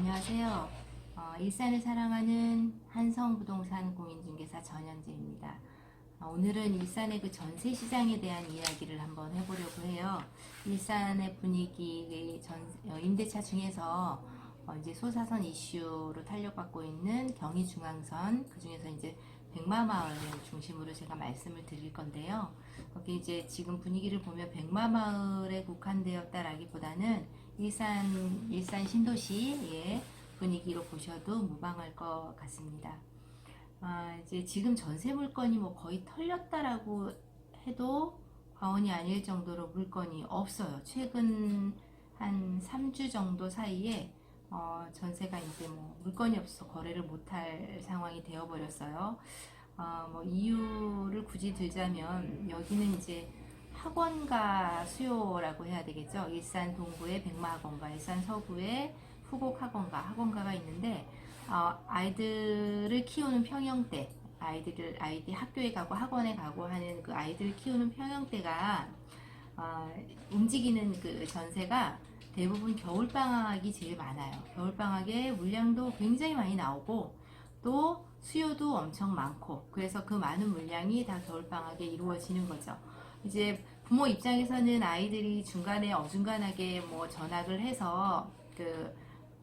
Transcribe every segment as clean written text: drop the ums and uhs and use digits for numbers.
안녕하세요. 일산을 사랑하는 한성부동산 공인중개사 전현재입니다. 오늘은 일산의 그 전세 시장에 대한 이야기를 한번 해보려고 해요. 일산의 분위기, 임대차 중에서 이제 소사선 이슈로 탄력받고 있는 경의중앙선, 그 중에서 이제 백마마을을 중심으로 제가 말씀을 드릴 건데요. 거기 이제 지금 분위기를 보면 백마마을에 국한되었다라기보다는 일산 신도시의 분위기로 보셔도 무방할 것 같습니다. 이제 지금 전세 물건이 뭐 거의 털렸다라고 해도 과언이 아닐 정도로 물건이 없어요. 최근 한 3주 정도 사이에 전세가 이제 뭐 물건이 없어서 거래를 못할 상황이 되어버렸어요. 뭐 이유를 굳이 들자면 여기는 이제 학원가 수요라고 해야 되겠죠. 일산 동구에 백마학원가, 일산 서구에 후곡학원가가 있는데 아이들을 키우는 평형대, 아이들 학교에 가고 학원에 가고 하는 그 아이들을 키우는 평형대가 움직이는 그 전세가 대부분 겨울방학이 제일 많아요. 겨울방학에 물량도 굉장히 많이 나오고 또 수요도 엄청 많고, 그래서 그 많은 물량이 다 겨울방학에 이루어지는 거죠. 이제 부모 입장에서는 아이들이 중간에 어중간하게 뭐 전학을 해서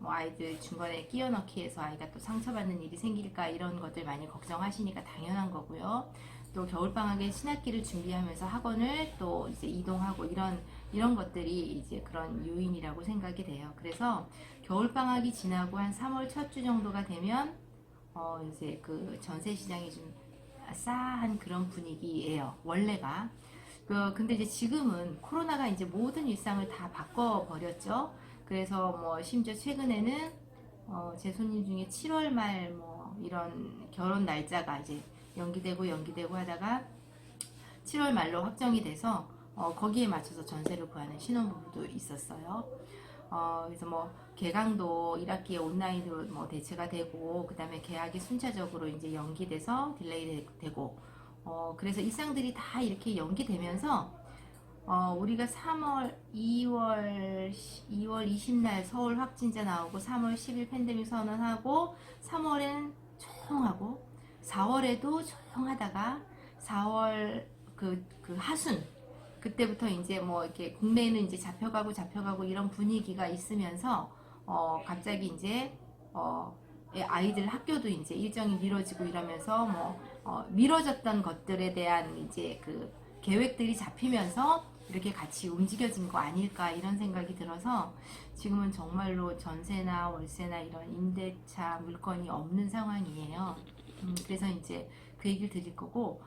뭐 아이들 중간에 끼워 넣기 해서 아이가 또 상처받는 일이 생길까 이런 것들 많이 걱정하시니까 당연한 거고요. 또 겨울방학에 신학기를 준비하면서 학원을 또 이제 이동하고 이런 것들이 이제 그런 요인이라고 생각이 돼요. 그래서 겨울방학이 지나고 한 3월 첫 주 정도가 되면 이제 그 전세 시장이 좀 싸한 그런 분위기예요. 원래가. 근데 이제 지금은 코로나가 이제 모든 일상을 다 바꿔버렸죠. 그래서 뭐 심지어 최근에는 제 손님 중에 7월 말 뭐 이런 결혼 날짜가 이제 연기되고 하다가 7월 말로 확정이 돼서 거기에 맞춰서 전세를 구하는 신혼부부도 있었어요. 그래서 뭐 개강도 1학기에 온라인으로 뭐 대체가 되고, 그 다음에 계약이 순차적으로 이제 연기돼서 딜레이 되고, 그래서 일상들이 다 이렇게 연기되면서 우리가 2월 20날 서울 확진자 나오고 3월 10일 팬데믹 선언하고 3월엔 조용하고 4월에도 조용하다가 4월 그 하순 그때부터 이제 뭐 이렇게 국내는 이제 잡혀가고 이런 분위기가 있으면서 갑자기 이제 아이들 학교도 이제 일정이 미뤄지고 이러면서 미뤄졌던 것들에 대한 이제 그 계획들이 잡히면서 이렇게 같이 움직여진 거 아닐까 이런 생각이 들어서 지금은 정말로 전세나 월세나 이런 임대차 물건이 없는 상황이에요. 그래서 이제 그 얘기를 드릴 거고,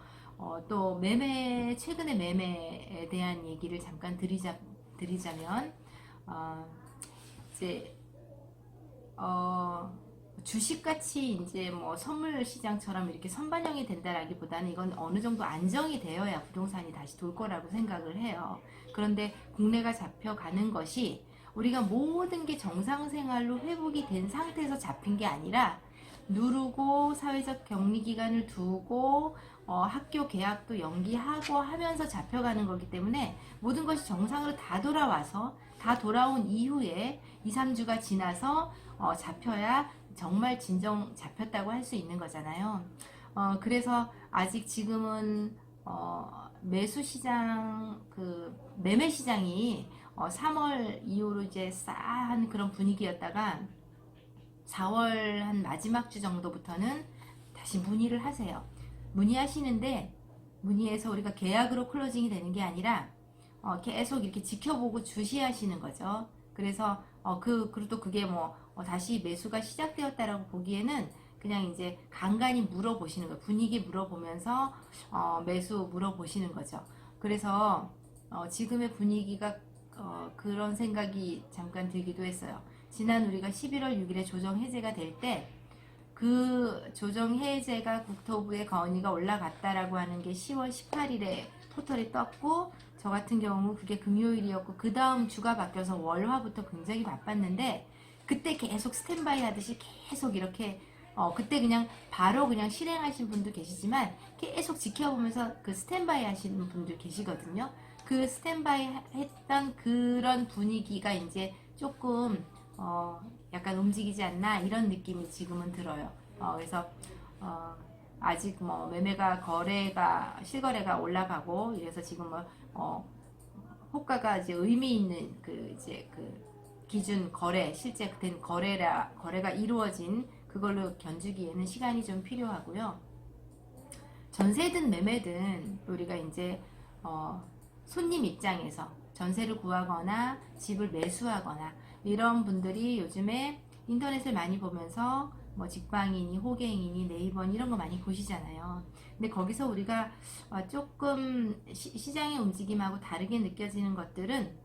또 최근의 매매에 대한 얘기를 잠깐 드리자면, 이제 주식같이 이제 뭐 선물 시장처럼 이렇게 선반영이 된다라기보다는 이건 어느 정도 안정이 되어야 부동산이 다시 돌 거라고 생각을 해요. 그런데 국내가 잡혀가는 것이 우리가 모든 게 정상 생활로 회복이 된 상태에서 잡힌 게 아니라 누르고 사회적 격리 기간을 두고 학교 개학도 연기하고 하면서 잡혀가는 거기 때문에 모든 것이 정상으로 다 돌아와서 다 돌아온 이후에 2, 3주가 지나서 잡혀야 정말 진정 잡혔다고 할 수 있는 거잖아요. 그래서 아직 지금은 매수 시장 매매 시장이 3월 이후로 이제 싸한 그런 분위기였다가 4월 한 마지막 주 정도부터는 다시 문의를 하세요. 문의하시는데 문의해서 우리가 계약으로 클로징이 되는 게 아니라 계속 이렇게 지켜보고 주시하시는 거죠. 그래서 그리고 또 그게 다시 매수가 시작되었다라고 보기에는 그냥 이제 간간히 물어보시는 거예요. 분위기 물어보면서 매수 물어보시는 거죠. 그래서 지금의 분위기가 그런 생각이 잠깐 들기도 했어요. 지난 우리가 11월 6일에 조정 해제가 될 때 그 조정 해제가 국토부에 건의가 올라갔다라고 하는 게 10월 18일에 포털에 떴고, 저 같은 경우 그게 금요일이었고 그 다음 주가 바뀌어서 월화부터 굉장히 바빴는데, 그때 계속 스탠바이 하듯이 계속 이렇게 그때 그냥 바로 그냥 실행하신 분도 계시지만 계속 지켜보면서 그 스탠바이 하시는 분들 계시거든요. 그 스탠바이 했던 그런 분위기가 이제 조금 약간 움직이지 않나 이런 느낌이 지금은 들어요. 그래서 아직 뭐 매매가 실거래가 올라가고 이래서 지금 뭐 호가가 이제 의미 있는 이제 기준 실제 된 거래가 이루어진 그걸로 견주기에는 시간이 좀 필요하고요. 전세든 매매든 우리가 이제 손님 입장에서 전세를 구하거나 집을 매수하거나 이런 분들이 요즘에 인터넷을 많이 보면서 뭐 직방이니 호갱이니 네이버니 이런 거 많이 보시잖아요. 근데 거기서 우리가 조금 시장의 움직임하고 다르게 느껴지는 것들은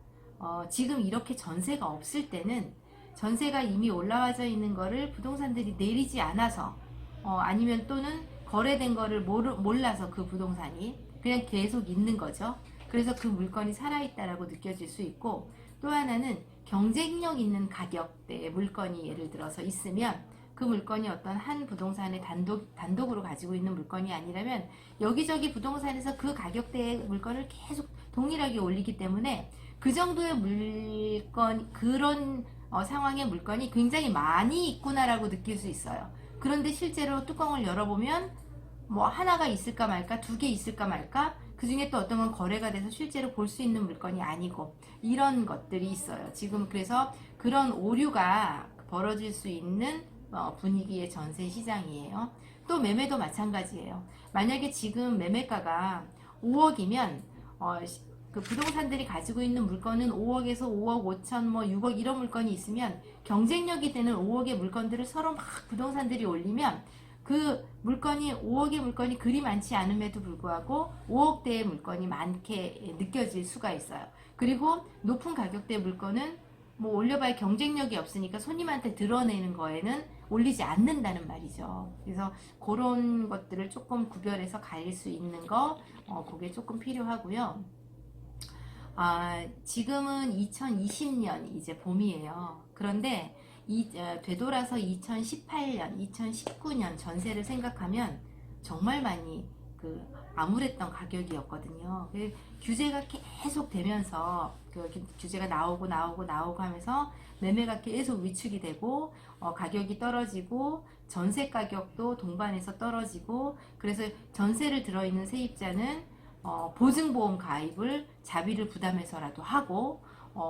지금 이렇게 전세가 없을 때는 전세가 이미 올라와져 있는 거를 부동산들이 내리지 않아서 아니면 또는 거래된 거를 몰라서 그 부동산이 그냥 계속 있는 거죠. 그래서 그 물건이 살아있다라고 느껴질 수 있고, 또 하나는 경쟁력 있는 가격대의 물건이 예를 들어서 있으면 그 물건이 어떤 한 부동산의 단독으로 가지고 있는 물건이 아니라면 여기저기 부동산에서 그 가격대의 물건을 계속 동일하게 올리기 때문에 그 정도의 물건, 그런 상황의 물건이 굉장히 많이 있구나라고 느낄 수 있어요. 그런데 실제로 뚜껑을 열어보면 뭐 하나가 있을까 말까, 두 개 있을까 말까, 그 중에 또 어떤 건 거래가 돼서 실제로 볼 수 있는 물건이 아니고 이런 것들이 있어요. 지금 그래서 그런 오류가 벌어질 수 있는 분위기의 전세 시장이에요. 또 매매도 마찬가지예요. 만약에 지금 매매가가 5억이면 그 부동산들이 가지고 있는 물건은 5억에서 5억 5천 뭐 6억 이런 물건이 있으면 경쟁력이 되는 5억의 물건들을 서로 막 부동산들이 올리면 그 물건이 5억의 물건이 그리 많지 않음에도 불구하고 5억대의 물건이 많게 느껴질 수가 있어요. 그리고 높은 가격대 물건은 뭐 올려봐야 경쟁력이 없으니까 손님한테 드러내는 거에는 올리지 않는다는 말이죠. 그래서 그런 것들을 조금 구별해서 가릴 수 있는 거 그게 조금 필요하고요. 지금은 2020년 이제 봄이에요. 그런데 되돌아서 2018년, 2019년 전세를 생각하면 정말 많이 암울했던 가격이었거든요. 규제가 계속 되면서 규제가 나오고 하면서 매매가 계속 위축이 되고 가격이 떨어지고 전세 가격도 동반해서 떨어지고, 그래서 전세를 들어있는 세입자는 보증보험 가입을 자비를 부담해서라도 하고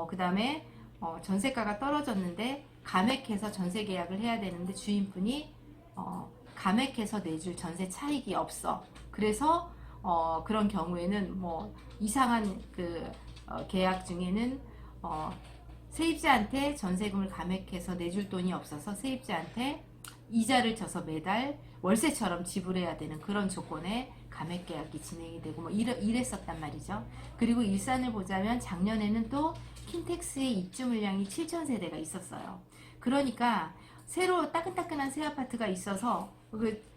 그 다음에 전세가가 떨어졌는데 감액해서 전세 계약을 해야 되는데 주인분이 감액해서 내줄 전세 차익이 없어. 그래서 그런 경우에는 뭐 이상한 계약 중에는 세입자한테 전세금을 감액해서 내줄 돈이 없어서 세입자한테 이자를 져서 매달 월세처럼 지불해야 되는 그런 조건에 감액 계약이 진행이 되고 뭐 이랬었단 말이죠. 그리고 일산을 보자면 작년에는 또 킨텍스의 입주 물량이 7,000세대가 있었어요. 그러니까 새로 따끈따끈한 새 아파트가 있어서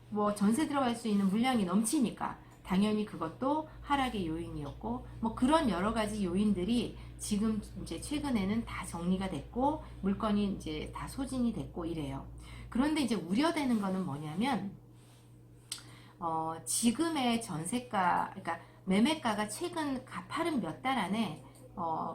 뭐 전세 들어갈 수 있는 물량이 넘치니까 당연히 그것도 하락의 요인이었고, 뭐 그런 여러 가지 요인들이 지금 이제 최근에는 다 정리가 됐고 물건이 이제 다 소진이 됐고 이래요. 그런데 이제 우려되는 거는 뭐냐면 지금의 전세가, 그러니까 매매가가 최근 가파른 몇 달 안에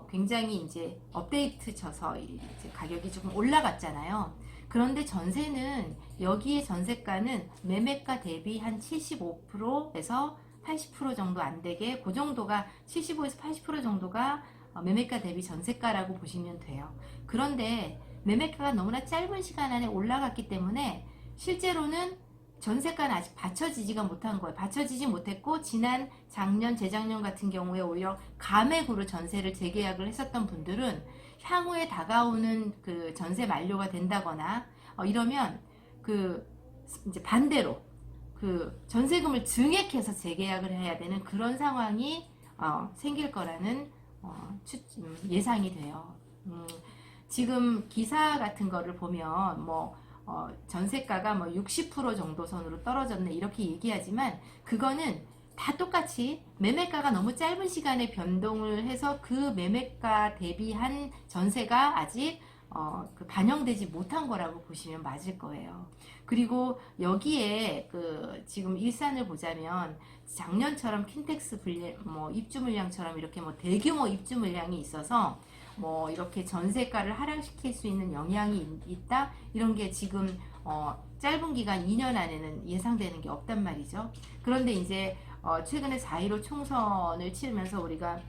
굉장히 이제 업데이트 쳐서 이제 가격이 조금 올라갔잖아요. 그런데 전세는 여기에 전세가는 매매가 대비 한 75%에서 80% 정도 안 되게, 그 정도가 75에서 80% 정도가 매매가 대비 전세가라고 보시면 돼요. 그런데 매매가가 너무나 짧은 시간 안에 올라갔기 때문에 실제로는 전세가는 아직 받쳐지지가 못한 거예요. 받쳐지지 못했고 작년, 재작년 같은 경우에 오히려 감액으로 전세를 재계약을 했었던 분들은 향후에 다가오는 그 전세 만료가 된다거나 이러면 이제 반대로 전세금을 증액해서 재계약을 해야 되는 그런 상황이 생길 거라는 예상이 돼요. 지금 기사 같은 거를 보면 전세가가 60% 정도 선으로 떨어졌네 이렇게 얘기하지만 그거는 다 똑같이 매매가가 너무 짧은 시간에 변동을 해서 그 매매가 대비한 전세가 아직 반영되지 못한 거라고 보시면 맞을 거예요. 그리고 여기에 지금 일산을 보자면 작년처럼 킨텍스 입주 물량처럼 이렇게 대규모 입주 물량이 있어서 뭐 이렇게 전세가를 하락시킬 수 있는 영향이 있다, 이런 게 지금 짧은 기간 2년 안에는 예상되는 게 없단 말이죠. 그런데 이제 최근에 4.15 총선을 치르면서 우리가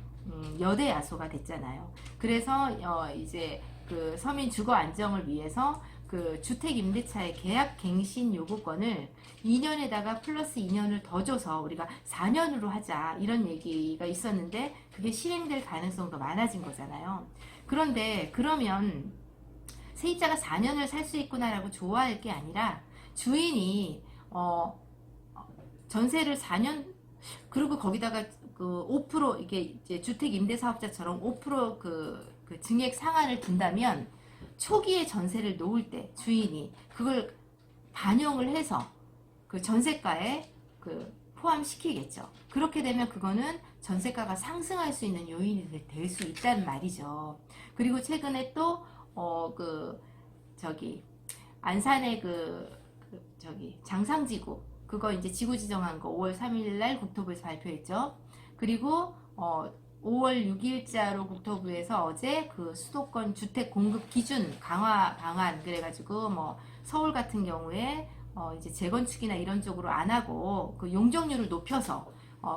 여대 야소가 됐잖아요. 그래서 이제 그 서민 주거 안정을 위해서 그 주택 임대차의 계약 갱신 요구권을 2년에다가 플러스 2년을 더 줘서 우리가 4년으로 하자, 이런 얘기가 있었는데 그게 실행될 가능성도 많아진 거잖아요. 그런데 그러면 세입자가 4년을 살 수 있구나라고 좋아할 게 아니라, 주인이 전세를 4년, 그리고 거기다가 그 5% 이게 이제 주택 임대 사업자처럼 5% 그 증액 상한을 둔다면, 초기에 전세를 놓을 때 주인이 그걸 반영을 해서 그 전세가에 그 포함시키겠죠. 그렇게 되면 그거는 전세가가 상승할 수 있는 요인이 될 수 있단 말이죠. 그리고 최근에 또 그 저기 안산의 저기 장상지구, 그거 이제 지구 지정한 거 5월 3일 날 국토부에서 발표했죠. 그리고 5월 6일자로 국토부에서 어제 그 수도권 주택 공급 기준 강화 방안, 그래가지고 뭐 서울 같은 경우에 이제 재건축이나 이런 쪽으로 안 하고 그 용적률을 높여서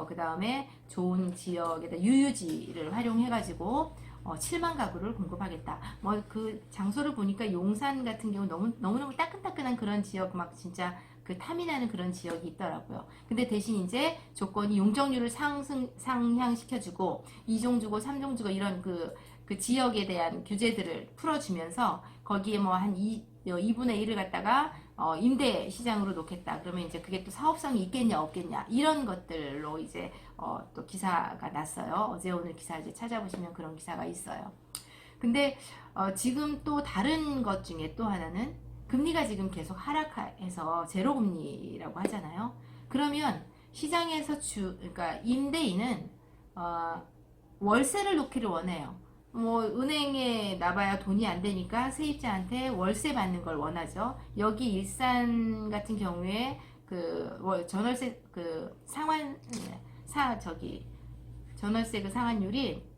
그 다음에 좋은 지역에다 유유지를 활용해가지고 7만 가구를 공급하겠다. 뭐 그 장소를 보니까 용산 같은 경우 너무너무 따끈따끈한 그런 지역, 막 진짜 그 탐이 나는 그런 지역이 있더라고요. 근데 대신 이제 조건이 용적률을 상향시켜주고 2종 주고 3종 주고 이런 그 지역에 대한 규제들을 풀어주면서 거기에 뭐 한 2분의 1을 갖다가 임대 시장으로 놓겠다. 그러면 이제 그게 또 사업성이 있겠냐 없겠냐, 이런 것들로 이제 또 기사가 났어요. 어제 오늘 기사 이제 찾아보시면 그런 기사가 있어요. 근데 지금 또 다른 것 중에 또 하나는, 금리가 지금 계속 하락해서 제로금리라고 하잖아요. 그러면 시장에서 그러니까 임대인은 월세를 놓기를 원해요. 뭐 은행에 놔봐야 돈이 안 되니까 세입자한테 월세 받는 걸 원하죠. 여기 일산 같은 경우에 그 전월세 그 전월세 그 상환율이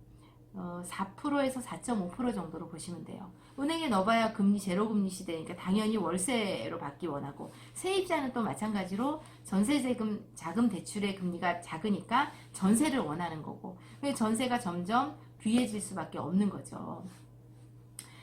4%에서 4.5% 정도로 보시면 돼요. 은행에 넣어봐야 금리 제로금리 시대니까 당연히 월세로 받기 원하고, 세입자는 또 마찬가지로 전세자금 대출의 금리가 작으니까 전세를 원하는 거고, 전세가 점점 귀해질 수밖에 없는 거죠.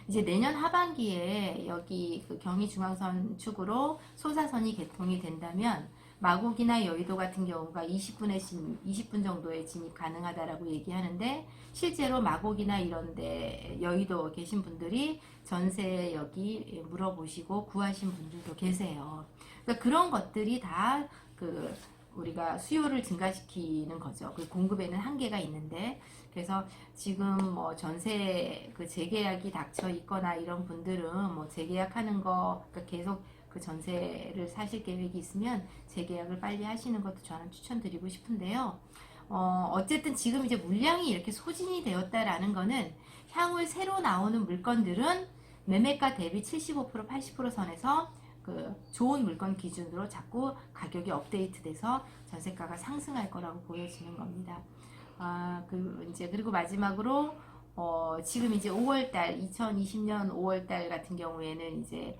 이제 내년 하반기에 여기 그 경의중앙선 축으로 소사선이 개통이 된다면 마곡이나 여의도 같은 경우가 20분 정도에 진입 가능하다라고 얘기하는데, 실제로 마곡이나 이런데 여의도 계신 분들이 전세 여기 물어보시고 구하신 분들도 계세요. 그러니까 그런 것들이 다 그 우리가 수요를 증가시키는 거죠. 그 공급에는 한계가 있는데, 그래서 지금 뭐 전세 그 재계약이 닥쳐 있거나 이런 분들은 뭐 재계약하는 거, 그러니까 계속 그 전세를 사실 계획이 있으면 재계약을 빨리 하시는 것도 저는 추천드리고 싶은데요. 어쨌든 지금 이제 물량이 이렇게 소진이 되었다라는 거는 향후 새로 나오는 물건들은 매매가 대비 75% 80% 선에서 그 좋은 물건 기준으로 자꾸 가격이 업데이트돼서 전세가가 상승할 거라고 보여지는 겁니다. 그리고 마지막으로 지금 이제 5월달 2020년 5월달 같은 경우에는 이제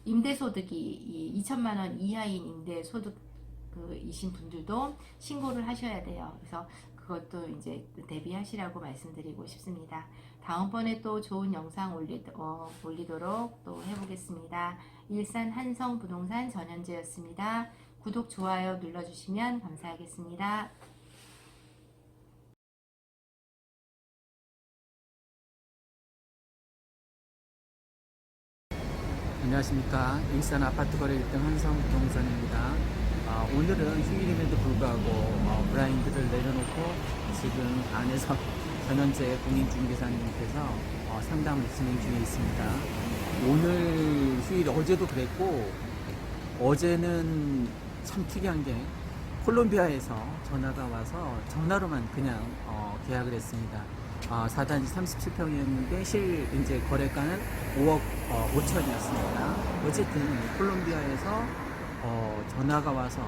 임대소득이 2천만 원 이하인 임대소득이신 분들도 신고를 하셔야 돼요. 그래서 그것도 이제 대비하시라고 말씀드리고 싶습니다. 다음번에 또 좋은 영상 올리도록 또 해보겠습니다. 일산 한성부동산 전현재였습니다. 구독, 좋아요 눌러주시면 감사하겠습니다. 안녕하십니까. 일산 아파트 거래 1등 한성부동산입니다. 오늘은 휴일임에도 불구하고 브라인드를 내려놓고 지금 안에서 전현재 공인중개사님께서 상담을 진행 중에 있습니다. 오늘 휴일, 어제도 그랬고, 어제는 참 특이한 게 콜롬비아에서 전화가 와서 전화로만 그냥 계약을 했습니다. 4단지 37평이었는데 이제 거래가는 5억 5천이었습니다. 어쨌든 콜롬비아에서 전화가 와서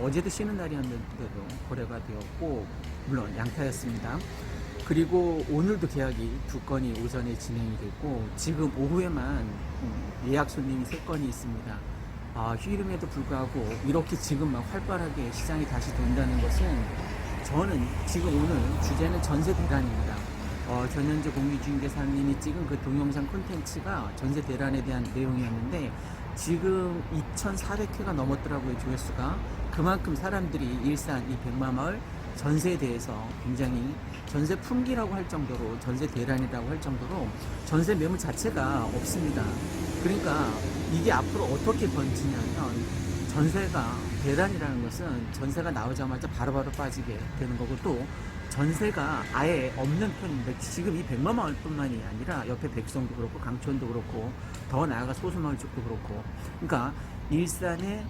어제도 쉬는 날이었는데도 거래가 되었고, 물론 양타였습니다. 그리고 오늘도 계약이 2건이 오전에 진행이 됐고 지금 오후에만 예약 손님이 3건이 있습니다. 휴일임에도 불구하고 이렇게 지금 막 활발하게 시장이 다시 돈다는 것은 저는 지금 오늘 주제는 전세 대란입니다. 전현재 공유중개사님이 찍은 그 동영상 콘텐츠가 전세 대란에 대한 내용이었는데 지금 2,400회가 넘었더라고요, 조회수가. 그만큼 사람들이 일산 이 백마마을 전세에 대해서 굉장히 전세 품귀라고 할 정도로 전세 대란이라고 할 정도로 전세 매물 자체가 없습니다. 그러니까 이게 앞으로 어떻게 번지냐면 전세가 대란이라는 것은 전세가 나오자마자 바로바로 빠지게 되는 거고 또 전세가 아예 없는 편인데 지금 이 백마마을뿐만이 아니라 옆에 백성도 그렇고 강촌도 그렇고 더 나아가 소수마을 쪽도 그렇고 그러니까 일산의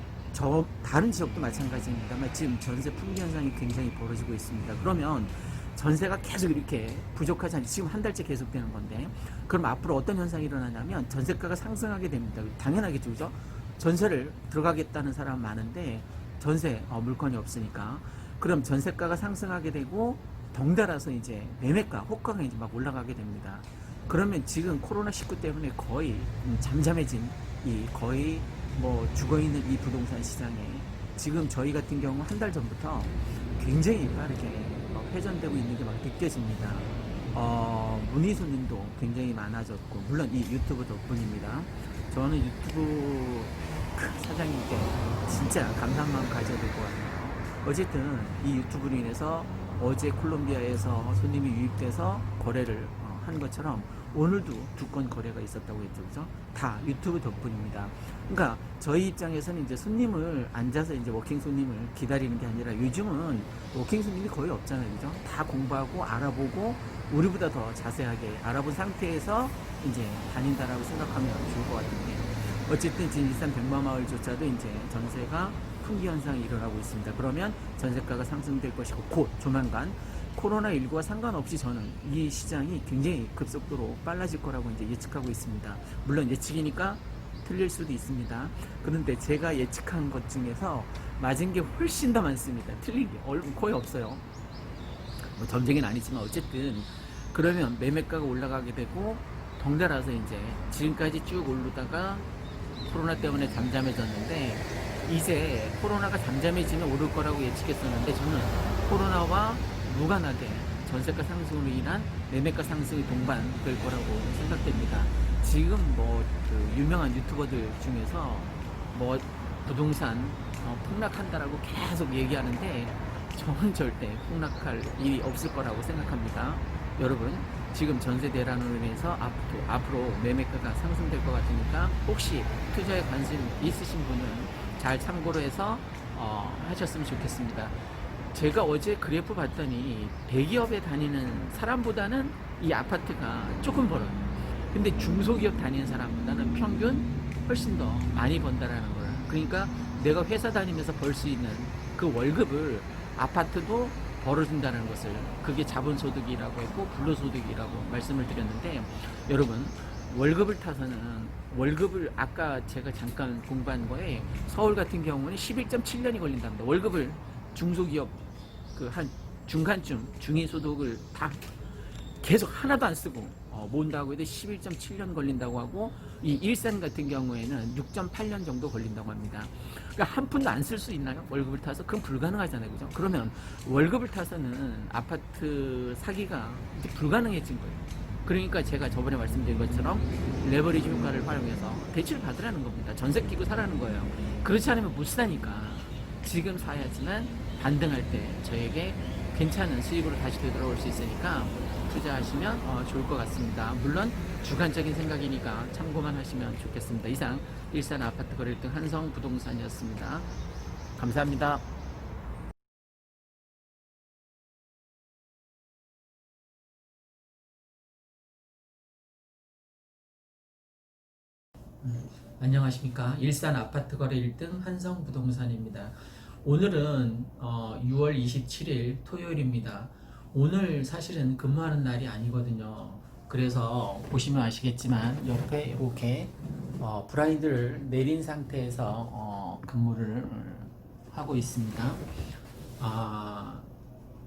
다른 지역도 마찬가지입니다만 지금 전세 품귀 현상이 굉장히 벌어지고 있습니다. 그러면 전세가 계속 이렇게 부족하지 않지 지금 한 달째 계속되는 건데 그럼 앞으로 어떤 현상이 일어나냐면 전세가가 상승하게 됩니다. 당연하겠죠, 그죠? 전세를 들어가겠다는 사람 많은데 전세 물건이 없으니까 그럼 전세가가 상승하게 되고 덩달아서 이제 매매가 호가가 이제 막 올라가게 됩니다. 그러면 지금 코로나19 때문에 거의 잠잠해진 이 거의 뭐 죽어있는 이 부동산 시장에 지금 저희 같은 경우 한 달 전부터 굉장히 빠르게 회전되고 있는 게 막 느껴집니다. 문의 손님도 굉장히 많아졌고 물론 이 유튜브 덕분입니다. 저는 유튜브 사장님께 진짜 감사한 마음 가져야 될 것 같아요. 어쨌든 이 유튜브로 인해서 어제 콜롬비아에서 손님이 유입돼서 거래를 한 것처럼 오늘도 2건 거래가 있었다고 했죠, 그죠? 다 유튜브 덕분입니다. 그러니까 저희 입장에서는 이제 손님을 앉아서 이제 워킹 손님을 기다리는 게 아니라 요즘은 워킹 손님이 거의 없잖아요, 그죠? 다 공부하고 알아보고 우리보다 더 자세하게 알아본 상태에서 이제 다닌다라고 생각하면 좋을 것 같은데 어쨌든 지금 일산 백마마을조차도 이제 전세가 품귀 현상이 일어나고 있습니다. 그러면 전세가가 상승될 것이고 곧 조만간 코로나19와 상관없이 저는 이 시장이 굉장히 급속도로 빨라질 거라고 이제 예측하고 있습니다. 물론 예측이니까 틀릴 수도 있습니다. 그런데 제가 예측한 것 중에서 맞은 게 훨씬 더 많습니다. 틀린 게 거의 없어요. 뭐 점쟁이는 아니지만 어쨌든 그러면 매매가가 올라가게 되고 덩달아서 이제 지금까지 쭉 오르다가 코로나 때문에 잠잠해졌는데 이제 코로나가 잠잠해지면 오를 거라고 예측했었는데 저는 코로나와 무관하게 전세가 상승으로 인한 매매가 상승이 동반될 거라고 생각됩니다. 지금 그 유명한 유튜버들 중에서 부동산 폭락한다라고 계속 얘기하는데 저는 절대 폭락할 일이 없을 거라고 생각합니다. 여러분 지금 전세 대란으로 인해서 앞으로 매매가가 상승될 것 같으니까 혹시 투자에 관심 있으신 분은 잘 참고로 해서 하셨으면 좋겠습니다. 제가 어제 그래프 봤더니 대기업에 다니는 사람보다는 이 아파트가 조금 벌어요. 근데 중소기업 다니는 사람보다는 평균 훨씬 더 많이 번다라는 거예요. 그러니까 내가 회사 다니면서 벌 수 있는 그 월급을 아파트도 벌어준다는 것을 그게 자본소득이라고 했고 불로소득이라고 말씀을 드렸는데 여러분 월급을 타서는 월급을 아까 제가 잠깐 공부한 거에 서울 같은 경우는 11.7년이 걸린답니다. 월급을 중소기업 그 한 중간쯤 중위소득을 다 계속 하나도 안 쓰고 모은다고 해도 11.7년 걸린다고 하고 이 일산 같은 경우에는 6.8년 정도 걸린다고 합니다. 그러니까 한 푼도 안 쓸 수 있나요? 월급을 타서? 그건 불가능하잖아요, 그죠? 그러면 월급을 타서는 아파트 사기가 이제 불가능해진 거예요. 그러니까 제가 저번에 말씀드린 것처럼 레버리지 효과를 활용해서 대출을 받으라는 겁니다. 전세 끼고 사라는 거예요. 그렇지 않으면 못 사니까 지금 사야지만 반등할 때 저에게 괜찮은 수익으로 다시 되돌아올 수 있으니까 투자하시면 좋을 것 같습니다. 물론 주관적인 생각이니까 참고만 하시면 좋겠습니다. 이상 일산 아파트 거래 1등 한성부동산이었습니다. 감사합니다. 안녕하십니까. 일산 아파트 거래 1등 한성부동산입니다. 오늘은 6월 27일 토요일입니다. 오늘 사실은 근무하는 날이 아니거든요. 그래서 보시면 아시겠지만 옆에 이렇게 블라인드를 내린 상태에서 근무를 하고 있습니다.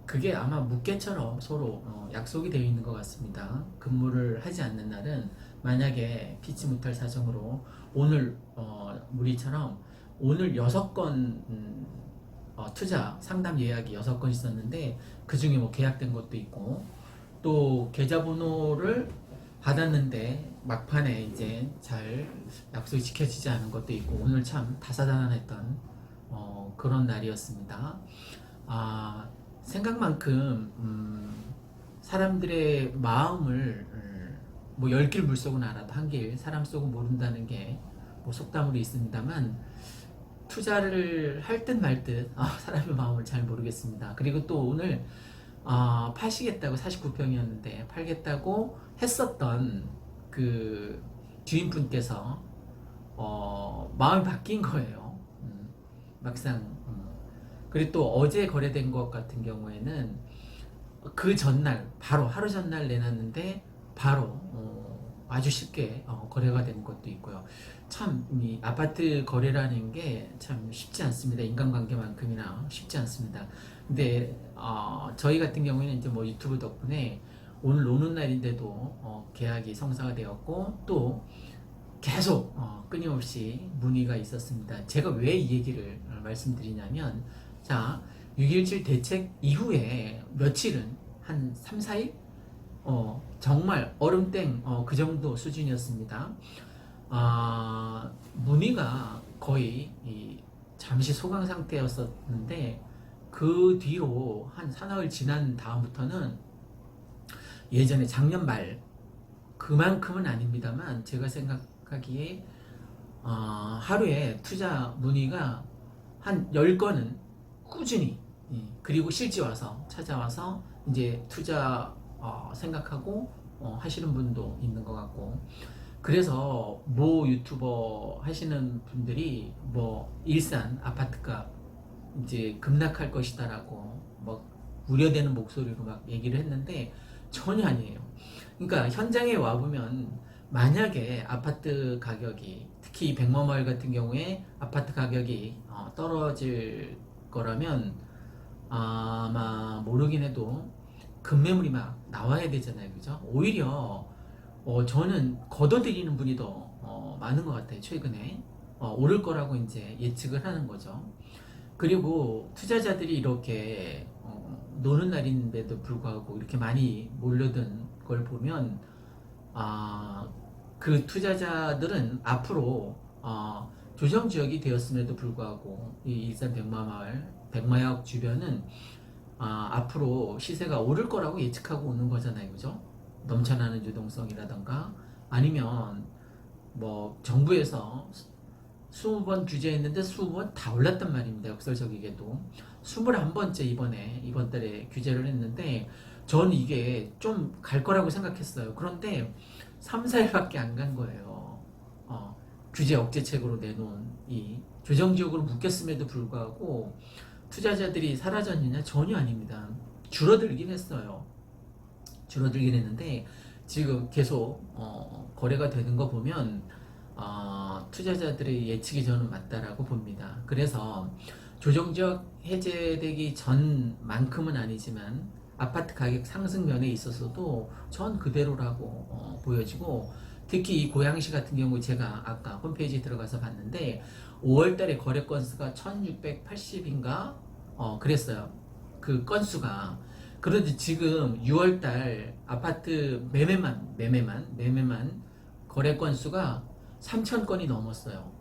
그게 아마 묵계처럼 서로 약속이 되어 있는 것 같습니다. 근무를 하지 않는 날은 만약에 피치 못할 사정으로 오늘 우리처럼 오늘 6건 투자 상담 예약이 6건 있었는데 그 중에 뭐 계약된 것도 있고 또 계좌번호를 받았는데 막판에 이제 잘 약속이 지켜지지 않은 것도 있고 오늘 참 다사다난했던 그런 날이었습니다. 생각만큼 사람들의 마음을 뭐 10길 물속은 알아도 한 길 사람 속은 모른다는 게 뭐 속담으로 있습니다만 투자를 할 듯 말 듯 사람의 마음을 잘 모르겠습니다. 그리고 또 오늘 파시겠다고 49평이었는데 팔겠다고 했었던 그 주인분께서 마음이 바뀐 거예요. 막상 그리고 또 어제 거래된 것 같은 경우에는 그 전날 바로 하루 전날 내놨는데 바로 아주 쉽게 거래가 된 것도 있고요. 참 이 아파트 거래라는 게 참 쉽지 않습니다. 인간관계만큼이나 쉽지 않습니다. 근데 저희 같은 경우에는 이제 뭐 유튜브 덕분에 오늘 노는 날인데도 계약이 성사가 되었고 또 계속 끊임없이 문의가 있었습니다. 제가 왜 이 얘기를 말씀드리냐면 자 6.17 대책 이후에 며칠은 한 3, 4일? 정말 얼음땡 그 정도 수준이었습니다. 문의가 거의 잠시 소강 상태였었는데 그 뒤로 한 사나흘 지난 다음부터는 예전에 작년 말 그만큼은 아닙니다만 제가 생각하기에 하루에 투자 문의가 한 10건은 꾸준히 그리고 실제 와서 찾아와서 이제 투자 생각하고 하시는 분도 있는 것 같고 그래서 모 유튜버 하시는 분들이 뭐 일산 아파트값 이제 급락할 것이다라고 뭐 우려되는 목소리로 막 얘기를 했는데 전혀 아니에요. 그러니까 현장에 와보면 만약에 아파트 가격이 특히 백마마을 같은 경우에 아파트 가격이 떨어질 거라면 아마 모르긴 해도 급매물이 막 나와야 되잖아요. 그죠? 오히려 저는 걷어들이는 분이 더 많은 것 같아요. 최근에 오를 거라고 이제 예측을 하는 거죠. 그리고 투자자들이 이렇게 노는 날인데도 불구하고 이렇게 많이 몰려든 걸 보면 그 투자자들은 앞으로 조정 지역이 되었음에도 불구하고 이 일산 백마마을 백마역 주변은 앞으로 시세가 오를 거라고 예측하고 오는 거잖아요. 그죠? 넘쳐나는 유동성이라던가 아니면 뭐 정부에서 20번 규제했는데 20번 다 올랐단 말입니다. 역설적이게도 21번째 이번 달에 규제를 했는데 전 이게 좀 갈 거라고 생각했어요. 그런데 3, 4일밖에 안 간 거예요. 규제 억제책으로 내놓은 이 조정지역으로 묶였음에도 불구하고 투자자들이 사라졌느냐? 전혀 아닙니다. 줄어들긴 했어요. 줄어들긴 했는데 지금 계속 거래가 되는 거 보면 투자자들의 예측이 저는 맞다라고 봅니다. 그래서 조정지역 해제되기 전만큼은 아니지만 아파트 가격 상승 면에 있어서도 전 그대로라고 보여지고 특히 이 고양시 같은 경우 제가 아까 홈페이지에 들어가서 봤는데 5월달에 거래 건수가 1680인가 그랬어요. 그 건수가. 그런데 지금 6월달 아파트 매매만 거래 건수가 3000건이 넘었어요.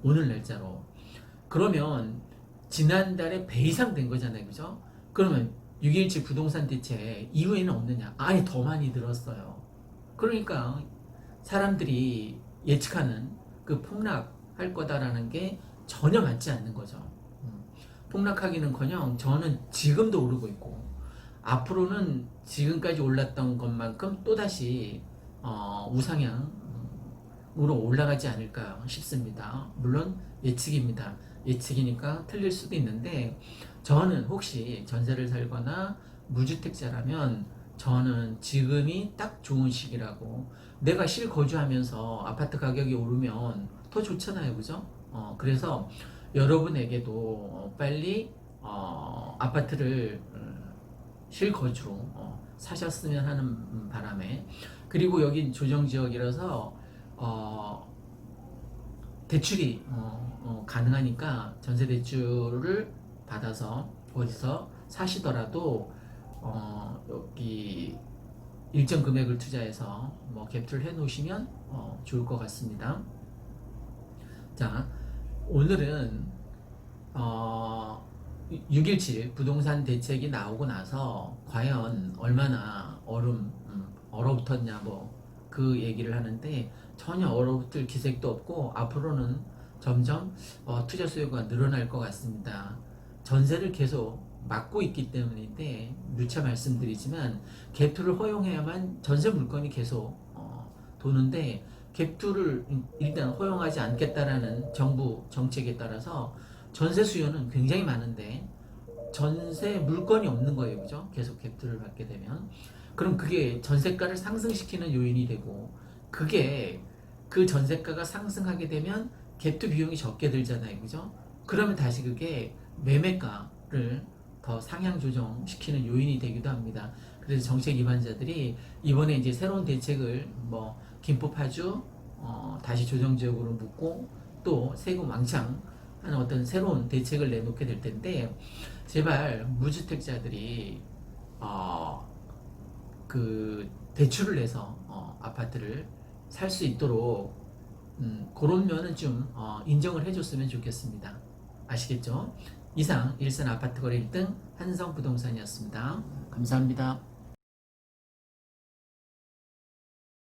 오늘 날짜로. 그러면 지난달에 배 이상 된 거잖아요. 그죠? 그러면 6.17 부동산 대책 이후에는 없느냐? 아니 더 많이 늘었어요. 그러니까 사람들이 예측하는 그 폭락할 거다라는 게 전혀 맞지 않는 거죠. 폭락하기는커녕 저는 지금도 오르고 있고 앞으로는 지금까지 올랐던 것만큼 또다시 우상향으로 올라가지 않을까 싶습니다. 물론 예측입니다. 예측이니까 틀릴 수도 있는데 저는 혹시 전세를 살거나 무주택자라면 저는 지금이 딱 좋은 시기라고 내가 실거주하면서 아파트 가격이 오르면 더 좋잖아요. 그죠? 그래서 여러분에게도 빨리 아파트를 실거주로 사셨으면 하는 바람에, 그리고 여긴 조정지역이라서 대출이 가능하니까 전세 대출을 받아서 어디서 사시더라도 여기 일정 금액을 투자해서 뭐 갭투를 해 놓으시면 좋을 것 같습니다. 자, 오늘은 6.17 부동산 대책이 나오고 나서 과연 얼마나 얼어붙었냐 뭐 그 얘기를 하는데, 전혀 얼어붙을 기색도 없고 앞으로는 점점 투자 수요가 늘어날 것 같습니다. 전세를 계속 막고 있기 때문인데, 누차 말씀드리지만 갭투를 허용해야만 전세 물건이 계속 도는데, 갭투를 일단 허용하지 않겠다라는 정부 정책에 따라서 전세 수요는 굉장히 많은데 전세 물건이 없는 거예요. 그죠? 계속 갭투를 받게 되면. 그럼 그게 전세가를 상승시키는 요인이 되고, 그게 그 전세가가 상승하게 되면 갭투 비용이 적게 들잖아요. 그죠? 그러면 다시 그게 매매가를 더 상향 조정시키는 요인이 되기도 합니다. 그래서 정책 위반자들이 이번에 이제 새로운 대책을 뭐 김포 파주 다시 조정지역으로 묶고 또 세금 왕창 하는 어떤 새로운 대책을 내놓게 될 텐데, 제발 무주택자들이 그 대출을 내서 아파트를 살 수 있도록 그런 면은 좀 인정을 해줬으면 좋겠습니다. 아시겠죠? 이상 일산 아파트 거래 1등 한성부동산이었습니다. 감사합니다.